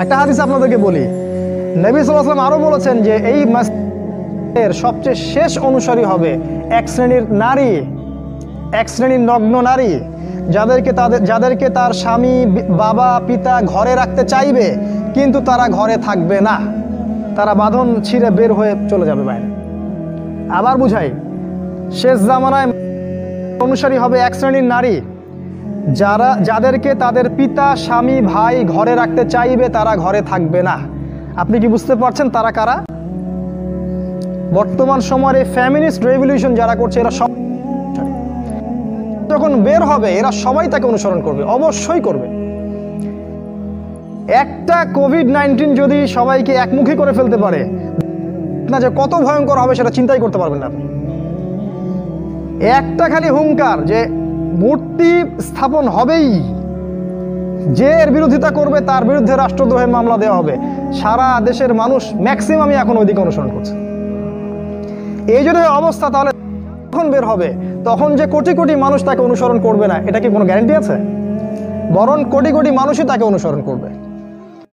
একটা হাদিস আপনাদেরকে বলি, নবী সাল্লাল্লাহু আলাইহি ওয়াসাল্লাম আরো বলেছেন যে এই মাসের সবচেয়ে শেষ অনুসারী হবে এক শ্রেণীর নারী, এক শ্রেণীর নগ্ন নারী, যাদেরকে তার স্বামী, বাবা, পিতা ঘরে রাখতে চাইবে, কিন্তু তারা ঘরে থাকবে না, তারা বাঁধন ছিঁড়ে বের হয়ে চলে যাবে বাইরে। আবার বুঝাই, শেষ জামানায় অনুসারী হবে এক শ্রেণীর নারী, যাদেরকে তাদের পিতা, স্বামী, ভাই ঘরে রাখতে চাইবে, তারা ঘরে থাকবে না। আপনি কি বুঝতে পারছেন তারা কারা? বর্তমান সময়ের এই ফ্যামিনিস্ট রেভলিউশন যারা করছে, এরা সব যখন বের হবে এরা সবাই তাকে অনুসরণ করবে, অবশ্যই করবে। একটা কোভিড-19 যদি সবাইকে একমুখী করে ফেলতে পারে না, যে কত ভয়ঙ্কর হবে সেটা চিন্তাই করতে পারবেন না আপনি। একটা খালি হুঙ্কার যে মূর্তি স্থাপন হবেই, যে এর বিরোধিতা করবে তার বিরুদ্ধে রাষ্ট্রদ্রোহের মামলা দেওয়া হবে। সারা দেশের মানুষ ম্যাক্সিমামই এখন ওইদিকে অনুসরণ করছে। এই যদি অবস্থা, তাহলে যখন বের হবে তখন যে কোটি কোটি মানুষ তাকে অনুসরণ করবে না, এটা কি কোনো গ্যারান্টি আছে? বরং কোটি কোটি মানুষই তাকে অনুসরণ করবে।